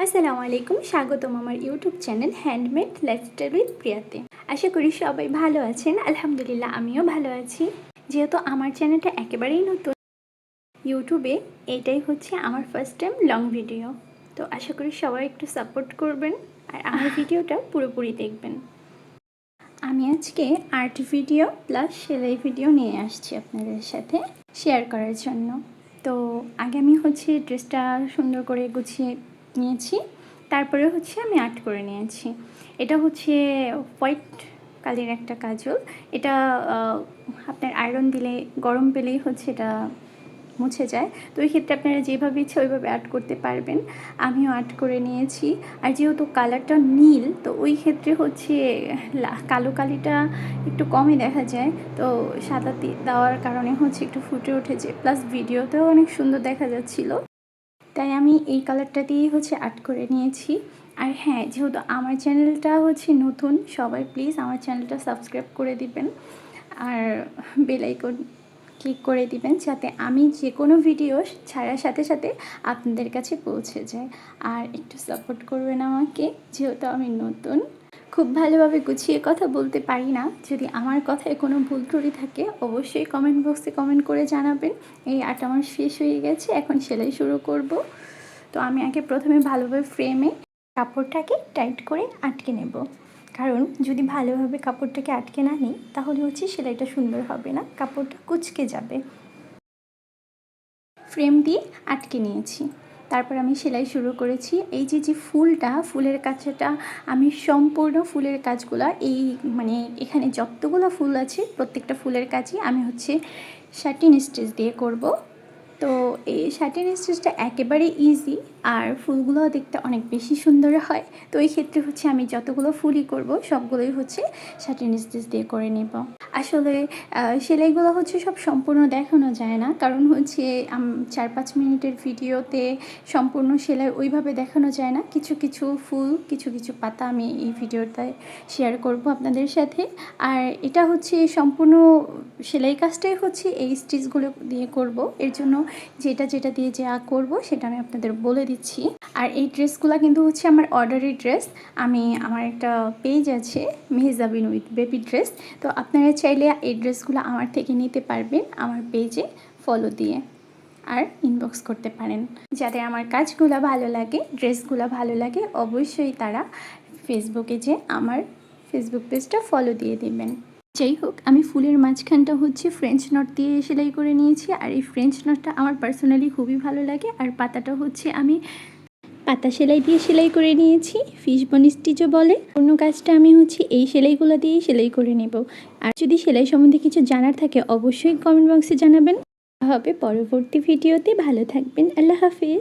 আসসালামু আলাইকুম, স্বাগতম আমার YouTube channel handmade lifestyle with প্রিয়াতে। আশা করি সবাই ভালো আছেন। আলহামদুলিল্লাহ আমিও ভালো আছি। যেহেতু আমার চ্যানেলটা একেবারেই নতুন ইউটিউবে, এটাই হচ্ছে আমার ফার্স্ট টাইম লং ভিডিও। তো আশা করি সবাই একটু সাপোর্ট করবেন আর আমার ভিডিওটা পুরোপুরি দেখবেন। আমি আজকে আর্ট ভিডিও প্লাস সেলাই ভিডিও নিয়ে আসছি আপনাদের সাথে শেয়ার করার জন্য। তো আগে আমি হচ্ছে ড্রেসটা সুন্দর করে গুছিয়ে নিয়েছি, তারপরে হচ্ছে আমি আর্ট করে নিয়েছি। এটা হচ্ছে হোয়াইট কালারের একটা কাজল। এটা আপনার আয়রন দিলে গরম পেলেই হচ্ছে এটা মুছে যায়। তো এই ক্ষেত্রে আপনারা যেভাবে ইচ্ছে ওইভাবে আর্ট করতে পারবেন। আমিও আর্ট করে নিয়েছি। আর যেহেতু কালারটা নীল, তো ওই ক্ষেত্রে হচ্ছে কালো কালিটা একটু কমই দেখা যায়। তো সাদা দেওয়ার কারণে হচ্ছে একটু ফুটে উঠেছে, প্লাস ভিডিওতেও অনেক সুন্দর দেখা যাচ্ছিল। তাই আমি এই কালারটা দিয়েই হচ্ছে আর্ট করে নিয়েছি। আর হ্যাঁ, যেহেতু আমার চ্যানেলটা হচ্ছে নতুন, সবাই প্লিজ আমার চ্যানেলটা সাবস্ক্রাইব করে দিবেন আর বেল আইকন ক্লিক করে দিবেন, যাতে আমি যে কোনো ভিডিও ছাড়ার সাথে সাথে আপনাদের কাছে পৌঁছে যায়। আর একটু সাপোর্ট করবেন আমাকে, যেহেতু আমি নতুন, খুব ভালোভাবে গুছিয়ে কথা বলতে পারি না। যদি আমার কথায় কোনো ভুল ত্রুটি থাকে অবশ্যই কমেন্ট বক্সে কমেন্ট করে জানাবেন। এই আর্ট আমার শেষ হয়ে গেছে, এখন সেলাই শুরু করব। তো আমি আগে প্রথমে ভালোভাবে ফ্রেমে কাপড়টাকে টাইট করে আটকে নেব, কারণ যদি ভালোভাবে কাপড়টাকে আটকে না নিই তাহলে হচ্ছে সেলাইটা সুন্দর হবে না, কাপড়টা কুঁচকে যাবে। ফ্রেম দিয়ে আটকে নিয়েছি, তারপর আমি সেলাই শুরু করেছি। এই যে ফুলের কাজটা আমি সম্পূর্ণ ফুলের কাজগুলো এখানে যতগুলো ফুল আছে প্রত্যেকটা ফুলের কাজই আমি হচ্ছে শার্টিন স্টিচ দিয়ে করব। তো এই শার্টিন স্টিচটা একেবারে ইজি, আর ফুলগুলো দেখতে অনেক বেশি সুন্দর হয়। তো এই ক্ষেত্রে হচ্ছে আমি যতগুলো ফুলই করব সবগুলোই হচ্ছে শার্টিন স্টিচ দিয়ে করে নেব। আসলে সেলাইগুলো হচ্ছে সব সম্পূর্ণ দেখানো যায় না, কারণ হচ্ছে 4-5 মিনিটের ভিডিওতে সম্পূর্ণ সেলাই ওইভাবে দেখানো যায় না। কিছু কিছু ফুল, কিছু কিছু পাতা আমি এই ভিডিওটায় শেয়ার করব আপনাদের সাথে। আর এটা হচ্ছে সম্পূর্ণ সেলাই কাজটাই হচ্ছে এই স্টিচগুলো দিয়ে করব। এর জন্য যেটা দিয়ে যা করব সেটা আমি আপনাদের বলে দিচ্ছি। আর এই ড্রেসগুলো কিন্তু হচ্ছে আমার অর্ডারি ড্রেস। আমার একটা পেজ আছে মেহজাবিন উইথ বেবি ড্রেস। তো আপনারা চাইলে এই ড্রেসগুলো আমার থেকে নিতে পারবেন আমার পেজে ফলো দিয়ে, আর ইনবক্স করতে পারেন। যাদের আমার কাজগুলো ভালো লাগে, ড্রেসগুলো ভালো লাগে, অবশ্যই তারা ফেসবুকে যে আমার ফেসবুক পেজটা ফলো দিয়ে দেবেন। যাই হোক, আমি ফুলের মাঝখানটা হচ্ছে ফ্রেঞ্চ নট দিয়ে সেলাই করে নিয়েছি। আর এই ফ্রেঞ্চ নটটা আমার পার্সোনালি খুবই ভালো লাগে। আর পাতাটা হচ্ছে আমি পাতা সেলাই দিয়ে সেলাই করে নিয়েছি, ফিশবোন স্টিচও বলে। অন্য কাজটা আমি হচ্ছে এই সেলাইগুলো দিয়েই সেলাই করে নেব। আর যদি সেলাই সম্বন্ধে কিছু জানার থাকে অবশ্যই কমেন্ট বক্সে জানাবেন। হবে পরবর্তী ভিডিওতে। ভালো থাকবেন, আল্লাহ হাফিজ।